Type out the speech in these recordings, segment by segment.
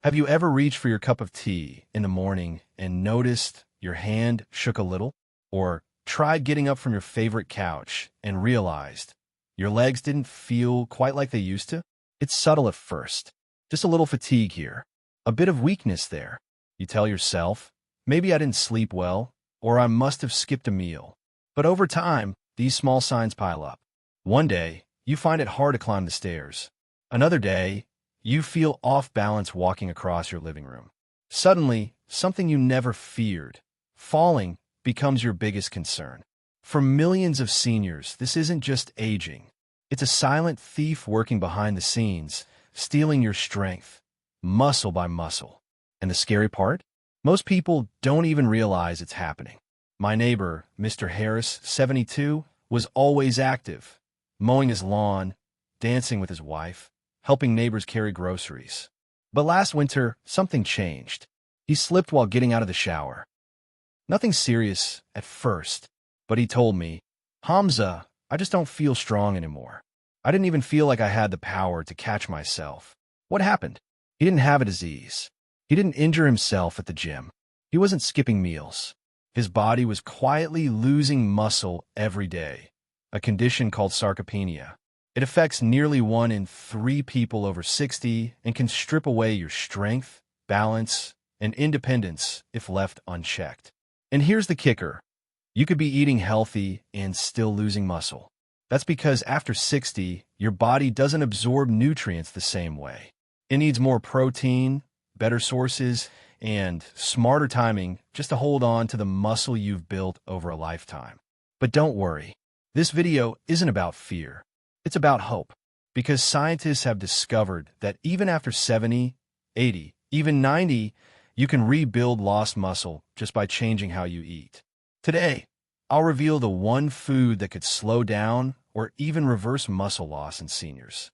Have you ever reached for your cup of tea in the morning and noticed your hand shook a little? Or tried getting up from your favorite couch and realized your legs didn't feel quite like they used to? It's subtle at first. Just a little fatigue here, a bit of weakness there. You tell yourself, maybe I didn't sleep well, or I must have skipped a meal. But over time, these small signs pile up. One day, you find it hard to climb the stairs. Another day, you feel off balance walking across your living room. Suddenly, something you never feared, falling, becomes your biggest concern. For millions of seniors, this isn't just aging. It's a silent thief working behind the scenes, stealing your strength, muscle by muscle. And the scary part? Most people don't even realize it's happening. My neighbor, Mr. Harris, 72, was always active, mowing his lawn, dancing with his wife, helping neighbors carry groceries. But last winter, something changed. He slipped while getting out of the shower. Nothing serious at first, but he told me, "Hamza, I just don't feel strong anymore. I didn't even feel like I had the power to catch myself." What happened? He didn't have a disease. He didn't injure himself at the gym. He wasn't skipping meals. His body was quietly losing muscle every day, a condition called sarcopenia. It affects nearly 1 in 3 people over 60 and can strip away your strength, balance, and independence if left unchecked. And here's the kicker. You could be eating healthy and still losing muscle. That's because after 60, your body doesn't absorb nutrients the same way. It needs more protein, better sources, and smarter timing just to hold on to the muscle you've built over a lifetime. But don't worry. This video isn't about fear. It's about hope, because scientists have discovered that even after 70, 80, even 90, you can rebuild lost muscle just by changing how you eat. Today, I'll reveal the one food that could slow down or even reverse muscle loss in seniors.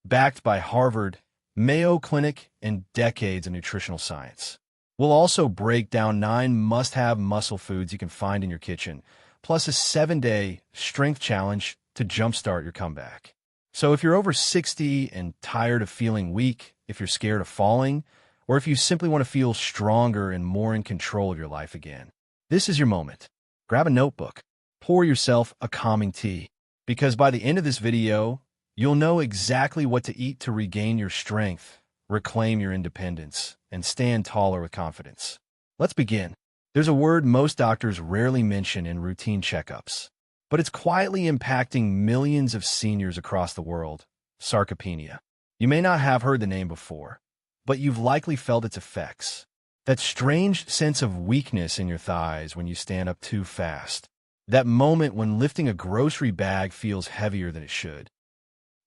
Backed by Harvard, Mayo Clinic, and decades of nutritional science. We'll also break down 9 must-have muscle foods you can find in your kitchen, plus a 7-day strength challenge to jumpstart your comeback. So if you're over 60 and tired of feeling weak, if you're scared of falling, or if you simply want to feel stronger and more in control of your life again, this is your moment. Grab a notebook, pour yourself a calming tea, because by the end of this video, you'll know exactly what to eat to regain your strength, reclaim your independence, and stand taller with confidence. Let's begin. There's a word most doctors rarely mention in routine checkups, but it's quietly impacting millions of seniors across the world: sarcopenia. You may not have heard the name before, but you've likely felt its effects. That strange sense of weakness in your thighs when you stand up too fast. That moment when lifting a grocery bag feels heavier than it should.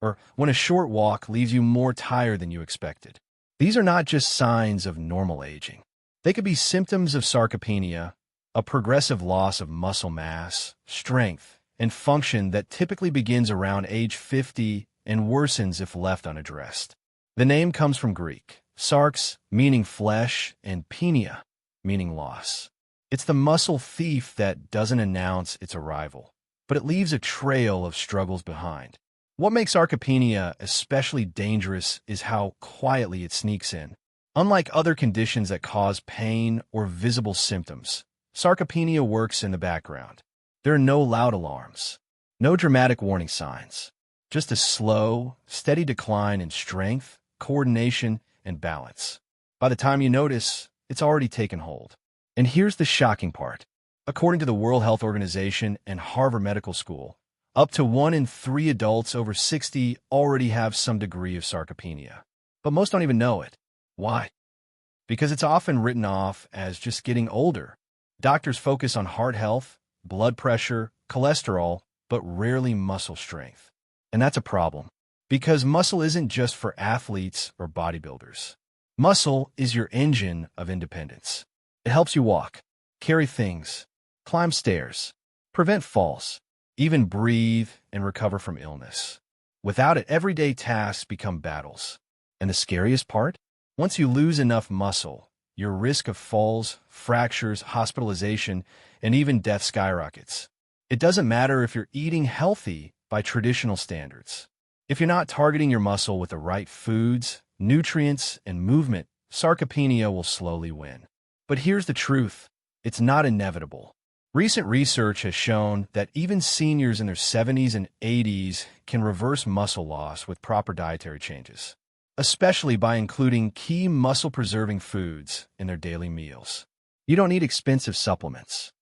Or when a short walk leaves you more tired than you expected. These are not just signs of normal aging. They could be symptoms of sarcopenia, a progressive loss of muscle mass, strength, and function that typically begins around age 50 and worsens if left unaddressed. The name comes from Greek, sarx, meaning flesh, and penia, meaning loss. It's the muscle thief that doesn't announce its arrival, but it leaves a trail of struggles behind. What makes sarcopenia especially dangerous is how quietly it sneaks in. Unlike other conditions that cause pain or visible symptoms, sarcopenia works in the background. There are no loud alarms, no dramatic warning signs, just a slow, steady decline in strength, coordination, and balance. By the time you notice, it's already taken hold. And here's the shocking part. According to the World Health Organization and Harvard Medical School, up to 1 in 3 adults over 60 already have some degree of sarcopenia. But most don't even know it. Why? Because it's often written off as just getting older. Doctors focus on heart health, blood pressure, cholesterol, but rarely muscle strength. And that's a problem, because muscle isn't just for athletes or bodybuilders. Muscle is your engine of independence. It helps you walk, carry things, climb stairs, prevent falls, even breathe and recover from illness. Without it, everyday tasks become battles. And the scariest part? Once you lose enough muscle, your risk of falls, fractures, hospitalization, and even death skyrockets. It doesn't matter if you're eating healthy by traditional standards. If you're not targeting your muscle with the right foods, nutrients, and movement, sarcopenia will slowly win. But here's the truth. It's not inevitable. Recent research has shown that even seniors in their 70s and 80s can reverse muscle loss with proper dietary changes, especially by including key muscle-preserving foods in their daily meals. You don't need expensive supplements.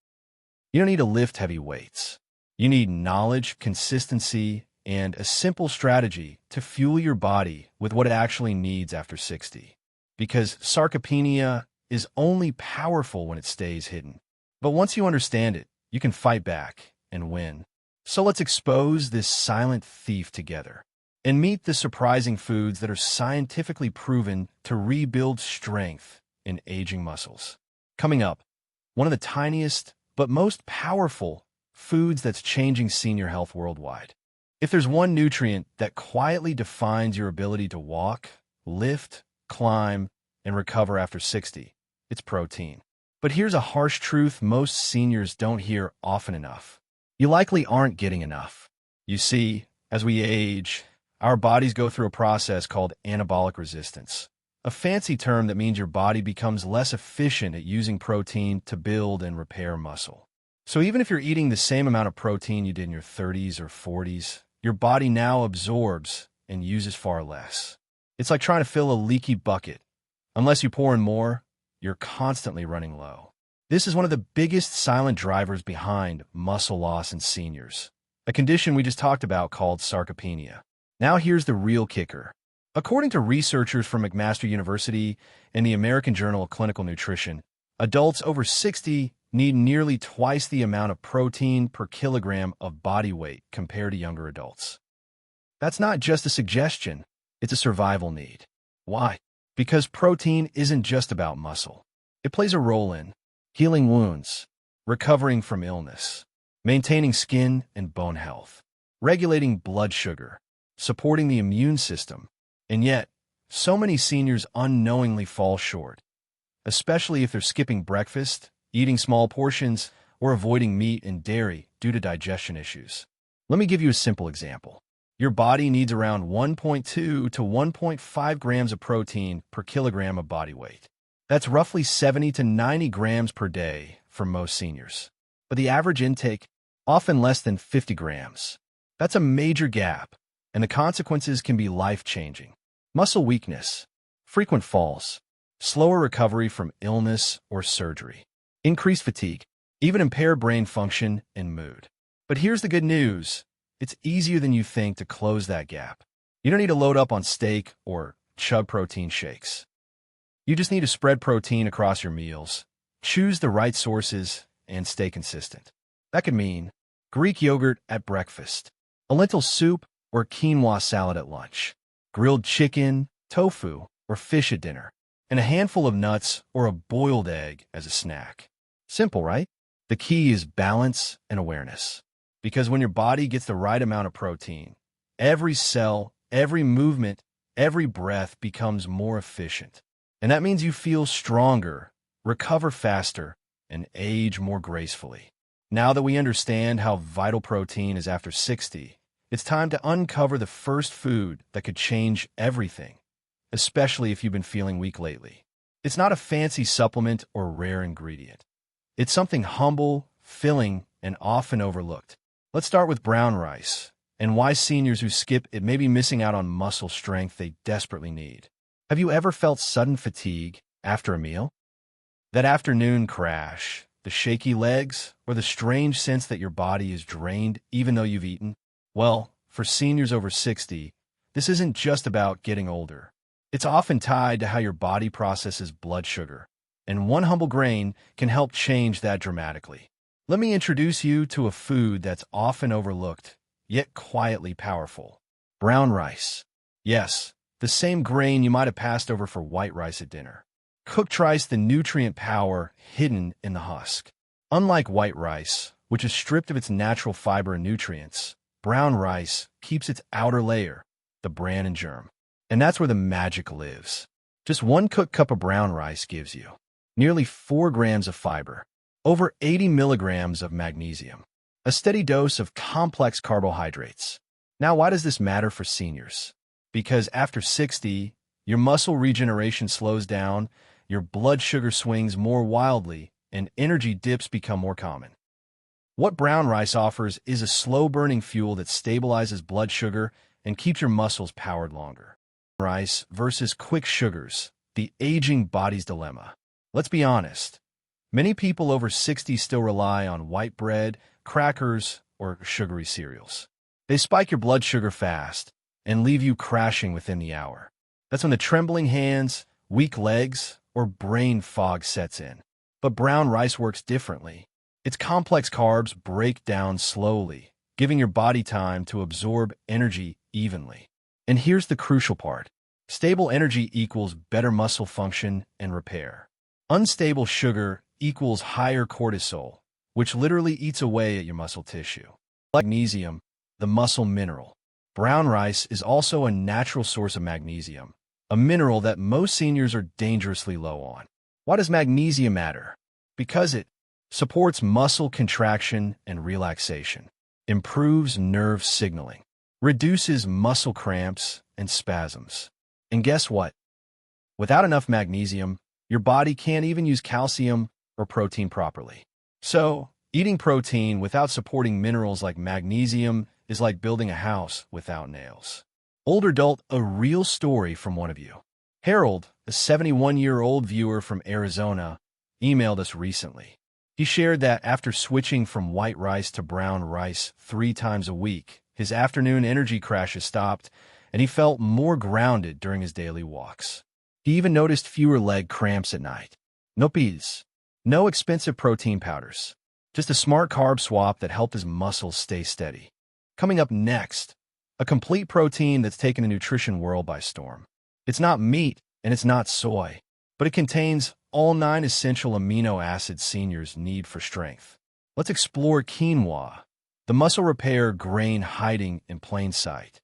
You don't need to lift heavy weights. You need knowledge, consistency, and a simple strategy to fuel your body with what it actually needs after 60. Because sarcopenia is only powerful when it stays hidden. But once you understand it, you can fight back and win. So let's expose this silent thief together and meet the surprising foods that are scientifically proven to rebuild strength in aging muscles. Coming up, one of the tiniest but most powerful foods that's changing senior health worldwide. If there's one nutrient that quietly defines your ability to walk, lift, climb, and recover after 60, it's protein. But here's a harsh truth most seniors don't hear often enough. You likely aren't getting enough. You see, as we age, our bodies go through a process called anabolic resistance, a fancy term that means your body becomes less efficient at using protein to build and repair muscle. So even if you're eating the same amount of protein you did in your 30s or 40s, your body now absorbs and uses far less. It's like trying to fill a leaky bucket. Unless you pour in more, you're constantly running low. This is one of the biggest silent drivers behind muscle loss in seniors, a condition we just talked about called sarcopenia. Now here's the real kicker. According to researchers from McMaster University and the American Journal of Clinical Nutrition, adults over 60 need nearly twice the amount of protein per kilogram of body weight compared to younger adults. That's not just a suggestion, it's a survival need. Why? Because protein isn't just about muscle. It plays a role in healing wounds, recovering from illness, maintaining skin and bone health, regulating blood sugar, supporting the immune system. And yet, so many seniors unknowingly fall short, especially if they're skipping breakfast, eating small portions, or avoiding meat and dairy due to digestion issues. Let me give you a simple example. Your body needs around 1.2 to 1.5 grams of protein per kilogram of body weight. That's roughly 70 to 90 grams per day for most seniors. But the average intake, often less than 50 grams. That's a major gap, and the consequences can be life-changing. Muscle weakness, frequent falls, slower recovery from illness or surgery, increased fatigue, even impaired brain function and mood. But here's the good news. It's easier than you think to close that gap. You don't need to load up on steak or chug protein shakes. You just need to spread protein across your meals, choose the right sources, and stay consistent. That could mean Greek yogurt at breakfast, a lentil soup or quinoa salad at lunch, grilled chicken, tofu, or fish at dinner, and a handful of nuts or a boiled egg as a snack. Simple, right? The key is balance and awareness. Because when your body gets the right amount of protein, every cell, every movement, every breath becomes more efficient. And that means you feel stronger, recover faster, and age more gracefully. Now that we understand how vital protein is after 60, it's time to uncover the first food that could change everything, especially if you've been feeling weak lately. It's not a fancy supplement or rare ingredient. It's something humble, filling, and often overlooked. Let's start with brown rice, and why seniors who skip it may be missing out on muscle strength they desperately need. Have you ever felt sudden fatigue after a meal? That afternoon crash, the shaky legs, or the strange sense that your body is drained even though you've eaten? Well, for seniors over 60, this isn't just about getting older. It's often tied to how your body processes blood sugar, and one humble grain can help change that dramatically. Let me introduce you to a food that's often overlooked, yet quietly powerful. Brown rice. Yes, the same grain you might have passed over for white rice at dinner. Cooked rice, the nutrient power hidden in the husk. Unlike white rice, which is stripped of its natural fiber and nutrients, brown rice keeps its outer layer, the bran and germ. And that's where the magic lives. Just one cooked cup of brown rice gives you nearly 4 grams of fiber, over 80 milligrams of magnesium, a steady dose of complex carbohydrates. Now, why does this matter for seniors? Because after 60, Your muscle regeneration slows down, your blood sugar swings more wildly, and energy dips become more common. What brown rice offers is a slow-burning fuel that stabilizes blood sugar and keeps your muscles powered longer. Rice versus quick sugars, the aging body's dilemma. Let's be honest. Many people over 60 still rely on white bread, crackers, or sugary cereals. They spike your blood sugar fast and leave you crashing within the hour. That's when the trembling hands, weak legs, or brain fog sets in. But brown rice works differently. Its complex carbs break down slowly, giving your body time to absorb energy evenly. And here's the crucial part. Stable energy equals better muscle function and repair. Unstable sugar equals higher cortisol, which literally eats away at your muscle tissue. Magnesium, the muscle mineral. Brown rice is also a natural source of magnesium, a mineral that most seniors are dangerously low on. Why does magnesium matter? Because it supports muscle contraction and relaxation, improves nerve signaling, reduces muscle cramps and spasms. And guess what? Without enough magnesium, your body can't even use calcium or protein properly. So, eating protein without supporting minerals like magnesium is like building a house without nails. Older adult, a real story from one of you. Harold, a 71-year-old viewer from Arizona, emailed us recently. He shared that after switching from white rice to brown rice 3 times a week, his afternoon energy crashes stopped, and he felt more grounded during his daily walks. He even noticed fewer leg cramps at night. No pills, no expensive protein powders, just a smart carb swap that helped his muscles stay steady. Coming up next, a complete protein that's taken the nutrition world by storm. It's not meat and it's not soy, but it contains all 9 essential amino acids seniors need for strength. Let's explore quinoa, the muscle repair grain hiding in plain sight.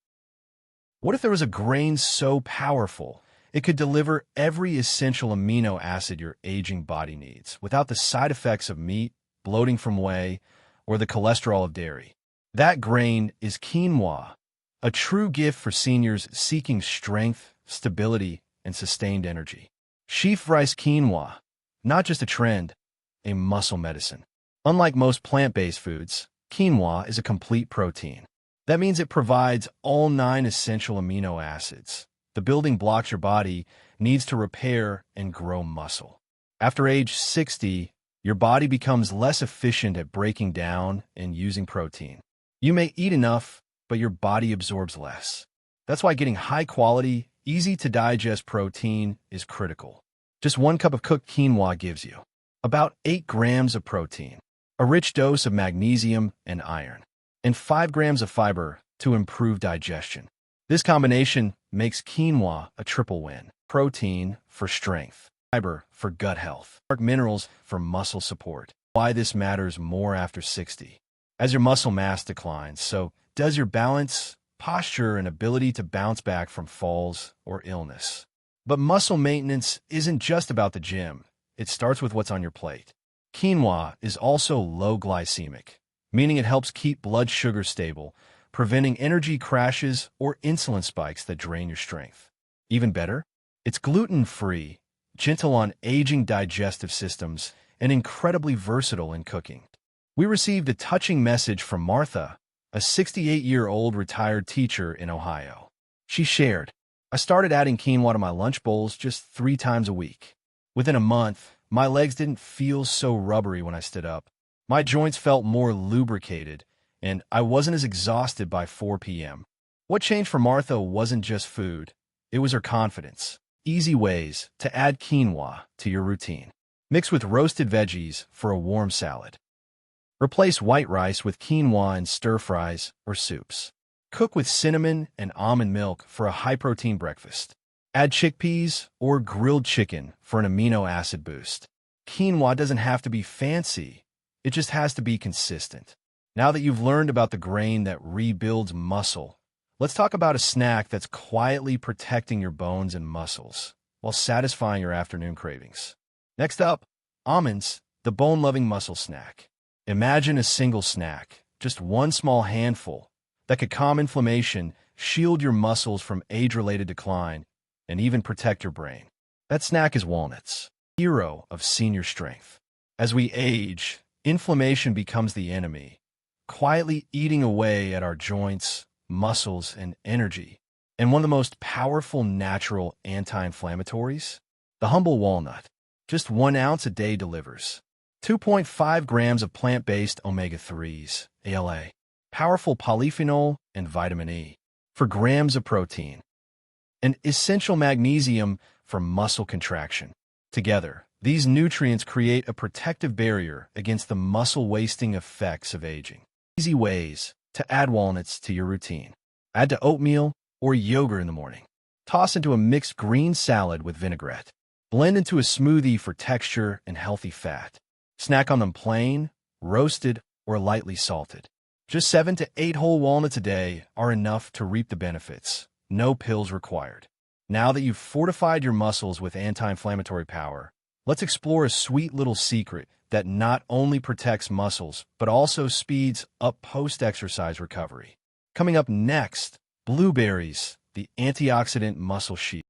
What if there was a grain so powerful it could deliver every essential amino acid your aging body needs without the side effects of meat, bloating from whey, or the cholesterol of dairy? That grain is quinoa, a true gift for seniors seeking strength, stability, and sustained energy. Sheaf rice quinoa, not just a trend, a muscle medicine. Unlike most plant-based foods, quinoa is a complete protein. That means it provides all 9 essential amino acids, the building blocks your body needs to repair and grow muscle. After age 60, your body becomes less efficient at breaking down and using protein. You may eat enough, but your body absorbs less. That's why getting high-quality, easy-to-digest protein is critical. Just 1 cup of cooked quinoa gives you about 8 grams of protein, a rich dose of magnesium and iron, and 5 grams of fiber to improve digestion. This combination makes quinoa a triple win. Protein for strength, fiber for gut health, minerals for muscle support. Why this matters more after 60. As your muscle mass declines, so does your balance, posture, and ability to bounce back from falls or illness. But muscle maintenance isn't just about the gym. It starts with what's on your plate. Quinoa is also low glycemic, meaning it helps keep blood sugar stable, preventing energy crashes or insulin spikes that drain your strength. Even better, it's gluten-free, gentle on aging digestive systems, and incredibly versatile in cooking. We received a touching message from Martha, a 68-year-old retired teacher in Ohio. She shared, "I started adding quinoa to my lunch bowls just 3 times a week. Within a month, my legs didn't feel so rubbery when I stood up. My joints felt more lubricated, and I wasn't as exhausted by 4 p.m. What changed for Martha wasn't just food. It was her confidence. Easy ways to add quinoa to your routine. Mix with roasted veggies for a warm salad. Replace white rice with quinoa in stir-fries or soups. Cook with cinnamon and almond milk for a high-protein breakfast. Add chickpeas or grilled chicken for an amino acid boost. Quinoa doesn't have to be fancy. It just has to be consistent. Now that you've learned about the grain that rebuilds muscle, let's talk about a snack that's quietly protecting your bones and muscles while satisfying your afternoon cravings. Next up, almonds, the bone-loving muscle snack. Imagine a single snack, just 1 small handful, that could calm inflammation, shield your muscles from age-related decline, and even protect your brain. That snack is walnuts, hero of senior strength. As we age, inflammation becomes the enemy, quietly eating away at our joints, muscles, and energy. And one of the most powerful natural anti-inflammatories? The humble walnut. Just 1 ounce a day delivers 2.5 grams of plant-based omega-3s, ALA, powerful polyphenol and vitamin E, for grams of protein, and essential magnesium for muscle contraction. Together, these nutrients create a protective barrier against the muscle-wasting effects of aging. Easy ways to add walnuts to your routine. Add to oatmeal or yogurt in the morning. Toss into a mixed green salad with vinaigrette. Blend into a smoothie for texture and healthy fat. Snack on them plain, roasted, or lightly salted. Just 7 to 8 whole walnuts a day are enough to reap the benefits. No pills required. Now that you've fortified your muscles with anti-inflammatory power, let's explore a sweet little secret that not only protects muscles, but also speeds up post-exercise recovery. Coming up next, blueberries, the antioxidant muscle shield.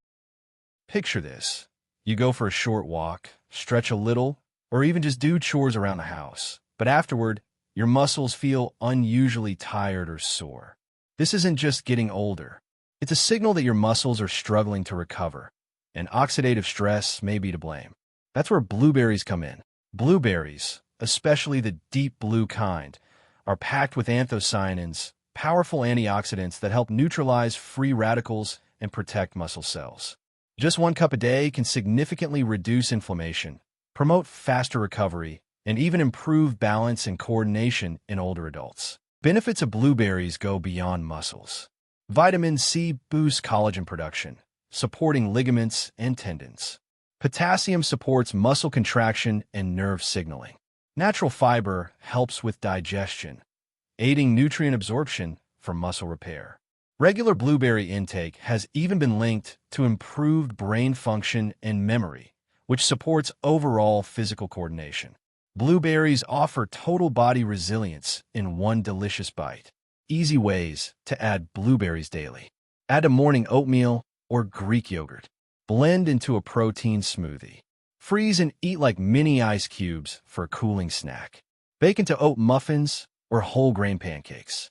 Picture this. You go for a short walk, stretch a little, or even just do chores around the house. But afterward, your muscles feel unusually tired or sore. This isn't just getting older. It's a signal that your muscles are struggling to recover, and oxidative stress may be to blame. That's where blueberries come in. Blueberries, especially the deep blue kind, are packed with anthocyanins, powerful antioxidants that help neutralize free radicals and protect muscle cells. Just 1 cup a day can significantly reduce inflammation, promote faster recovery, and even improve balance and coordination in older adults. Benefits of blueberries go beyond muscles. Vitamin C boosts collagen production, supporting ligaments and tendons. Potassium supports muscle contraction and nerve signaling. Natural fiber helps with digestion, aiding nutrient absorption for muscle repair. Regular blueberry intake has even been linked to improved brain function and memory, which supports overall physical coordination. Blueberries offer total body resilience in one delicious bite. Easy ways to add blueberries daily. Add to morning oatmeal or Greek yogurt. Blend into a protein smoothie. Freeze and eat like mini ice cubes for a cooling snack. Bake into oat muffins or whole grain pancakes.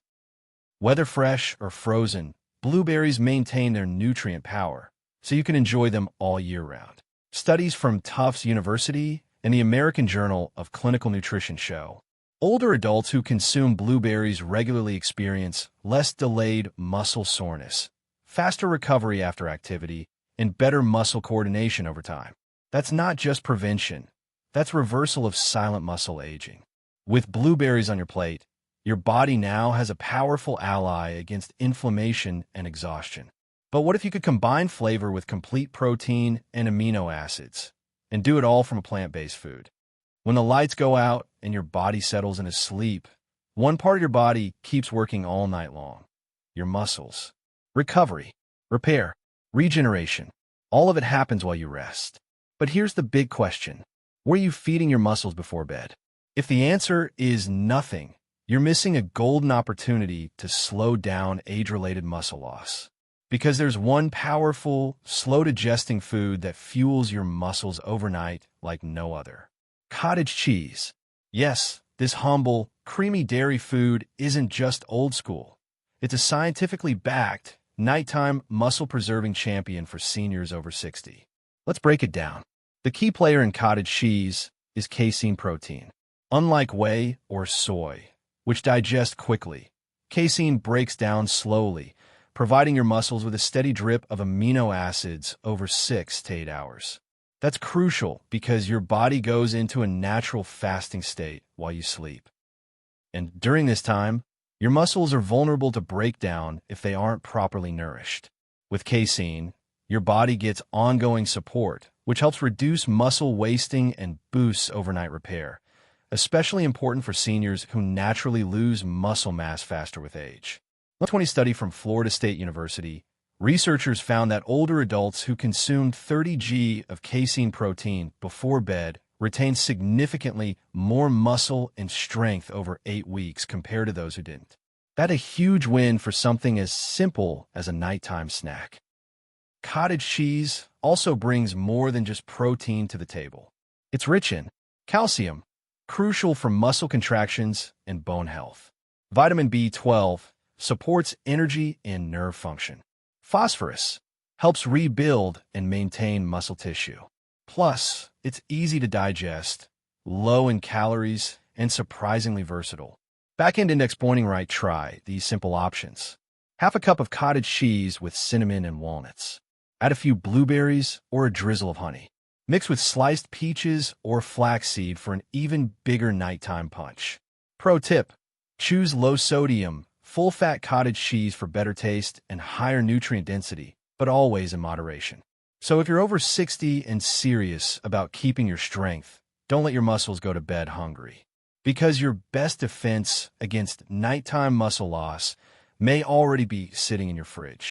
Whether fresh or frozen, blueberries maintain their nutrient power, so you can enjoy them all year round. Studies from Tufts University and the American Journal of Clinical Nutrition show older adults who consume blueberries regularly experience less delayed muscle soreness, faster recovery after activity, and better muscle coordination over time. That's not just prevention. That's reversal of silent muscle aging. With blueberries on your plate, your body now has a powerful ally against inflammation and exhaustion. But what if you could combine flavor with complete protein and amino acids, and do it all from a plant-based food? When the lights go out and your body settles into sleep, one part of your body keeps working all night long. Your muscles. Recovery, repair, regeneration. All of it happens while you rest. But here's the big question. Were you feeding your muscles before bed? If the answer is nothing, you're missing a golden opportunity to slow down age-related muscle loss. Because there's one powerful, slow-digesting food that fuels your muscles overnight like no other. Cottage cheese. Yes, this humble, creamy dairy food isn't just old school. It's a scientifically backed, nighttime, muscle-preserving champion for seniors over 60. Let's break it down. The key player in cottage cheese is casein protein. Unlike whey or soy, which digest quickly, casein breaks down slowly, providing your muscles with a steady drip of amino acids over 6 to 8 hours. That's crucial because your body goes into a natural fasting state while you sleep. And during this time, your muscles are vulnerable to breakdown if they aren't properly nourished. With casein, your body gets ongoing support, which helps reduce muscle wasting and boosts overnight repair, especially important for seniors who naturally lose muscle mass faster with age. In a 2020 study from Florida State University, researchers found that older adults who consumed 30 g of casein protein before bed retained significantly more muscle and strength over 8 weeks compared to those who didn't. That's a huge win for something as simple as a nighttime snack. Cottage cheese also brings more than just protein to the table. It's rich in calcium, crucial for muscle contractions and bone health. Vitamin B12 supports energy and nerve function. Phosphorus helps rebuild and maintain muscle tissue. Plus, it's easy to digest, low in calories, and surprisingly versatile. Back-end index pointing right, try these simple options. Half a cup of cottage cheese with cinnamon and walnuts. Add a few blueberries or a drizzle of honey. Mix with sliced peaches or flaxseed for an even bigger nighttime punch. Pro tip: choose low-sodium, full-fat cottage cheese for better taste and higher nutrient density, but always in moderation. So if you're over 60 and serious about keeping your strength, don't let your muscles go to bed hungry. Because your best defense against nighttime muscle loss may already be sitting in your fridge.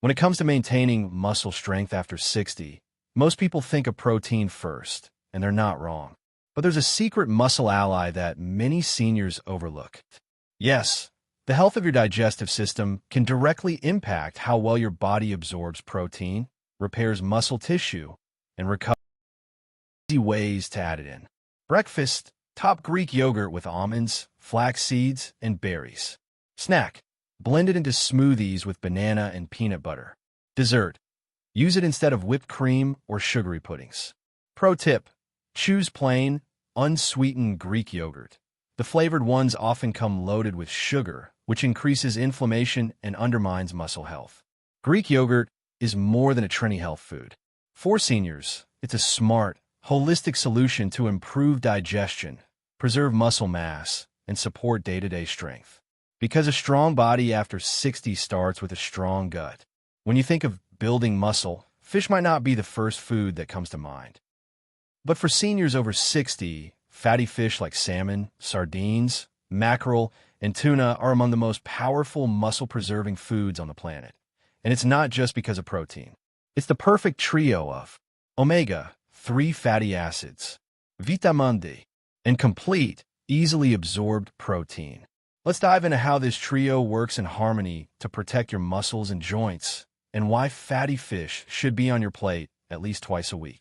When it comes to maintaining muscle strength after 60, most people think of protein first, and they're not wrong. But there's a secret muscle ally that many seniors overlook. Yes, the health of your digestive system can directly impact how well your body absorbs protein, repairs muscle tissue, and recovers. Easy ways to add it in. Breakfast: top Greek yogurt with almonds, flax seeds, and berries. Snack: blend it into smoothies with banana and peanut butter. Dessert: use it instead of whipped cream or sugary puddings. Pro tip: choose plain, unsweetened Greek yogurt. The flavored ones often come loaded with sugar, which increases inflammation and undermines muscle health. Greek yogurt is more than a trendy health food. For seniors, it's a smart, holistic solution to improve digestion, preserve muscle mass, and support day-to-day strength. Because a strong body after 60 starts with a strong gut. When you think of building muscle, fish might not be the first food that comes to mind. But for seniors over 60, fatty fish like salmon, sardines, mackerel, and tuna are among the most powerful muscle-preserving foods on the planet. And it's not just because of protein. It's the perfect trio of omega-3 fatty acids, vitamin D, and complete, easily absorbed protein. Let's dive into how this trio works in harmony to protect your muscles and joints, and why fatty fish should be on your plate at least twice a week.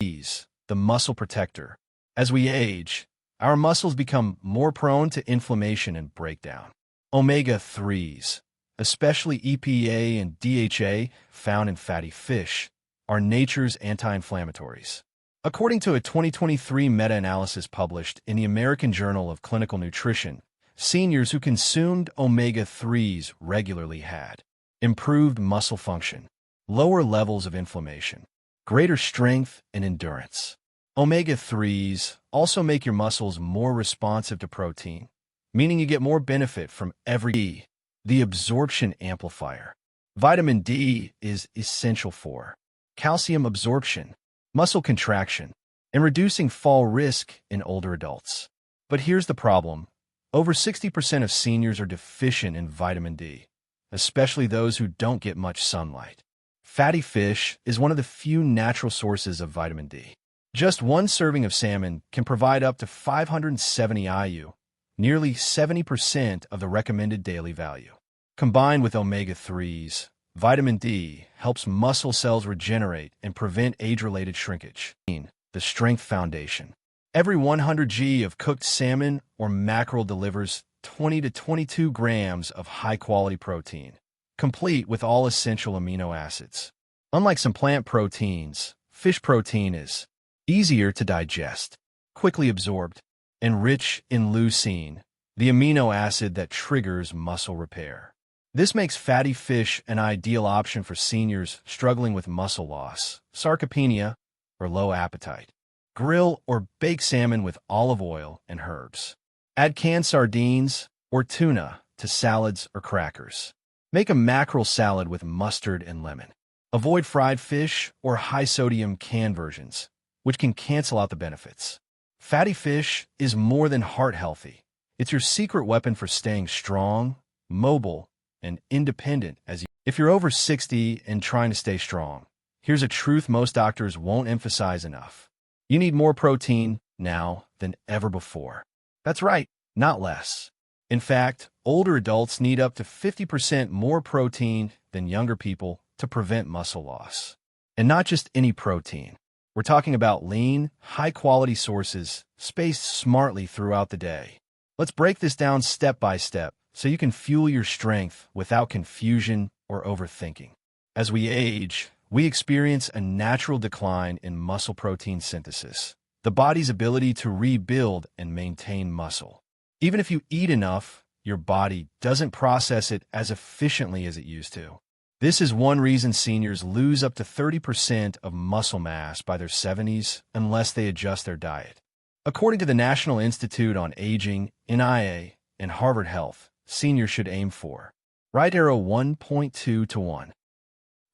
The muscle protector. As we age, our muscles become more prone to inflammation and breakdown. Omega-3s, especially EPA and DHA found in fatty fish, are nature's anti-inflammatories. According to a 2023 meta-analysis published in the American Journal of Clinical Nutrition, seniors who consumed omega-3s regularly had improved muscle function, lower levels of inflammation, greater strength and endurance. Omega-3s also make your muscles more responsive to protein, meaning you get more benefit from every D. The absorption amplifier. Vitamin D is essential for calcium absorption, muscle contraction, and reducing fall risk in older adults. But here's the problem. Over 60% of seniors are deficient in vitamin D, especially those who don't get much sunlight. Fatty fish is one of the few natural sources of vitamin D. Just one serving of salmon can provide up to 570 IU, nearly 70% of the recommended daily value. Combined with omega-3s, vitamin D helps muscle cells regenerate and prevent age-related shrinkage. The strength foundation. Every 100 g of cooked salmon or mackerel delivers 20 to 22 grams of high-quality protein, complete with all essential amino acids. Unlike some plant proteins, fish protein is easier to digest, quickly absorbed, and rich in leucine, the amino acid that triggers muscle repair. This makes fatty fish an ideal option for seniors struggling with muscle loss, sarcopenia, or low appetite. Grill or bake salmon with olive oil and herbs. Add canned sardines or tuna to salads or crackers. Make a mackerel salad with mustard and lemon. Avoid fried fish or high-sodium canned versions, which can cancel out the benefits. Fatty fish is more than heart-healthy. It's your secret weapon for staying strong, mobile, and independent If you're over 60 and trying to stay strong, here's a truth most doctors won't emphasize enough. You need more protein now than ever before. That's right, not less. In fact, older adults need up to 50% more protein than younger people to prevent muscle loss. And not just any protein. We're talking about lean, high-quality sources spaced smartly throughout the day. Let's break this down step by step so you can fuel your strength without confusion or overthinking. As we age, we experience a natural decline in muscle protein synthesis, the body's ability to rebuild and maintain muscle. Even if you eat enough, your body doesn't process it as efficiently as it used to. This is one reason seniors lose up to 30% of muscle mass by their 70s unless they adjust their diet. According to the National Institute on Aging, NIA, and Harvard Health, seniors should aim for right arrow 1.2 to 1.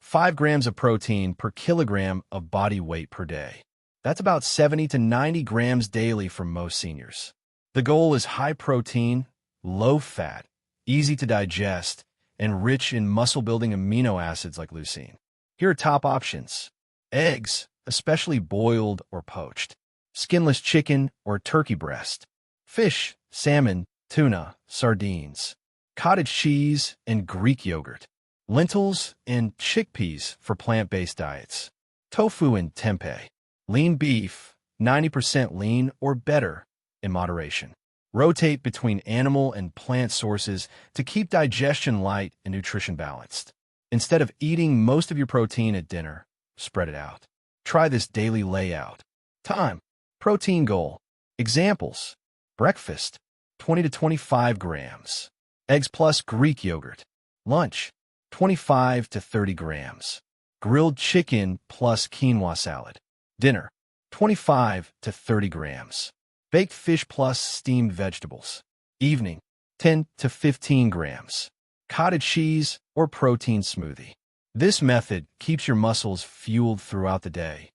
5 grams of protein per kilogram of body weight per day. That's about 70 to 90 grams daily for most seniors. The goal is high protein, low fat, easy to digest, and rich in muscle-building amino acids like leucine. Here are top options. Eggs, especially boiled or poached. Skinless chicken or turkey breast. Fish, salmon, tuna, sardines. Cottage cheese and Greek yogurt. Lentils and chickpeas for plant-based diets. Tofu and tempeh. Lean beef, 90% lean or better, in moderation. Rotate between animal and plant sources to keep digestion light and nutrition balanced. Instead of eating most of your protein at dinner, spread it out. Try this daily layout. Time. Protein goal. Examples. Breakfast, 20 to 25 grams. Eggs plus Greek yogurt. Lunch, 25 to 30 grams. Grilled chicken plus quinoa salad. Dinner, 25 to 30 grams. Baked fish plus steamed vegetables. Evening, 10 to 15 grams. Cottage cheese or protein smoothie. This method keeps your muscles fueled throughout the day.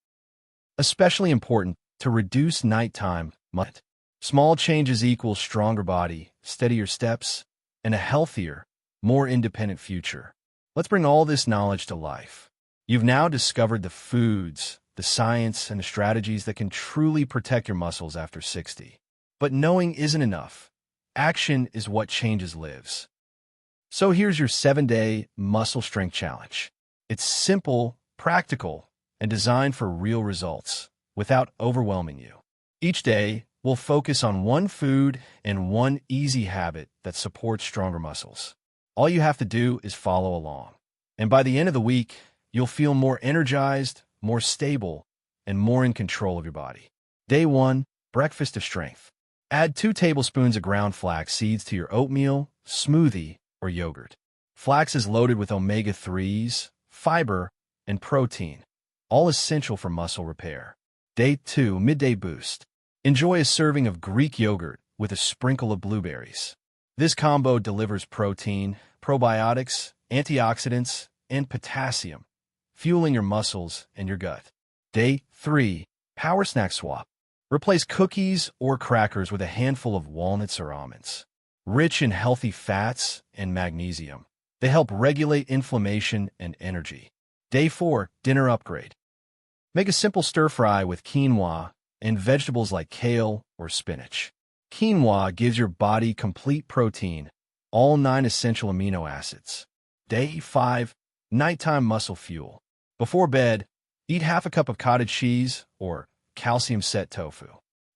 Especially important to reduce nighttime muscle. Small changes equal stronger body, steadier steps, and a healthier, more independent future. Let's bring all this knowledge to life. You've now discovered the foods, the science, and the strategies that can truly protect your muscles after 60. But knowing isn't enough. Action is what changes lives. So here's your 7-day muscle strength challenge. It's simple, practical, and designed for real results without overwhelming you. Each day, we'll focus on one food and one easy habit that supports stronger muscles. All you have to do is follow along. And by the end of the week, you'll feel more energized, more stable, and more in control of your body. Day 1, breakfast of strength. Add 2 tablespoons of ground flax seeds to your oatmeal, smoothie, or yogurt. Flax is loaded with omega-3s, fiber, and protein, all essential for muscle repair. Day 2, midday boost. Enjoy a serving of Greek yogurt with a sprinkle of blueberries. This combo delivers protein, probiotics, antioxidants, and potassium, fueling your muscles and your gut. Day 3, power snack swap. Replace cookies or crackers with a handful of walnuts or almonds. Rich in healthy fats and magnesium, they help regulate inflammation and energy. Day 4, dinner upgrade. Make a simple stir-fry with quinoa and vegetables like kale or spinach. Quinoa gives your body complete protein, all 9 essential amino acids. Day 5, nighttime muscle fuel. Before bed, eat half a cup of cottage cheese or calcium-set tofu.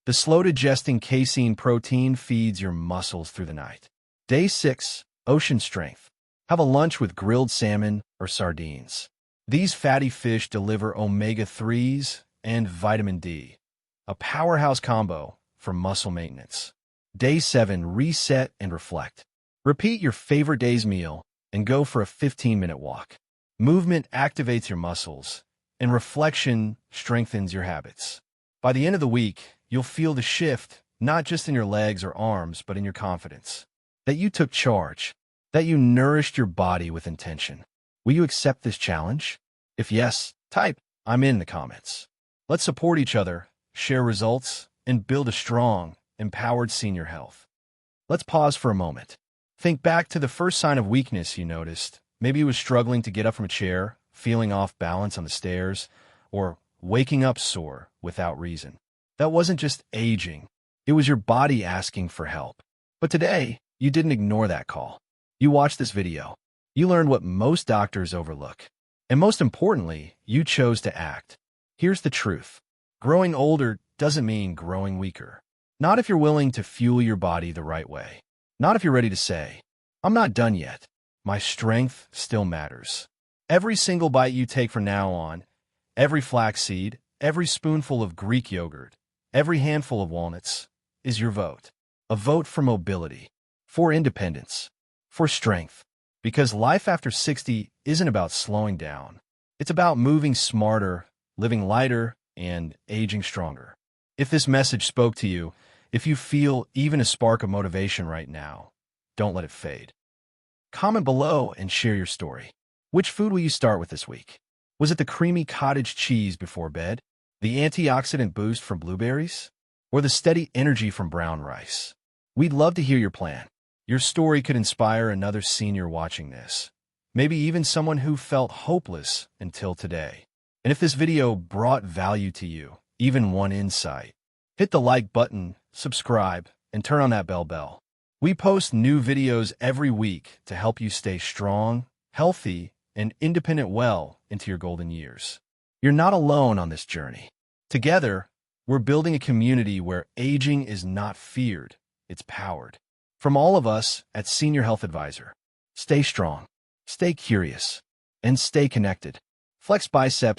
The slow-digesting casein protein feeds your muscles through the night. Day 6, ocean strength. Have a lunch with grilled salmon or sardines. These fatty fish deliver omega-3s and vitamin D, a powerhouse combo for muscle maintenance. Day 7, reset and reflect. Repeat your favorite day's meal and go for a 15-minute walk. Movement activates your muscles, and reflection strengthens your habits. By the end of the week, you'll feel the shift, not just in your legs or arms, but in your confidence. That you took charge, that you nourished your body with intention. Will you accept this challenge? If yes, type "I'm in" the comments. Let's support each other, share results, and build a strong, empowered senior health. Let's pause for a moment. Think back to the first sign of weakness you noticed. Maybe you were struggling to get up from a chair, feeling off balance on the stairs, or waking up sore without reason. That wasn't just aging. It was your body asking for help. But today, you didn't ignore that call. You watched this video. You learned what most doctors overlook. And most importantly, you chose to act. Here's the truth. Growing older doesn't mean growing weaker. Not if you're willing to fuel your body the right way. Not if you're ready to say, I'm not done yet. My strength still matters. Every single bite you take from now on, every flaxseed, every spoonful of Greek yogurt, every handful of walnuts, is your vote. A vote for mobility, for independence, for strength. Because life after 60 isn't about slowing down. It's about moving smarter, living lighter, and aging stronger. If this message spoke to you, if you feel even a spark of motivation right now, don't let it fade. Comment below and share your story. Which food will you start with this week? Was it the creamy cottage cheese before bed, the antioxidant boost from blueberries, or the steady energy from brown rice? We'd love to hear your plan. Your story could inspire another senior watching this, maybe even someone who felt hopeless until today. And if this video brought value to you, even one insight, hit the like button, subscribe, and turn on that bell. We post new videos every week to help you stay strong, healthy, and independent well into your golden years. You're not alone on this journey. Together, we're building a community where aging is not feared, it's powered. From all of us at Senior Health Advisor, stay strong, stay curious, and stay connected. Flex biceps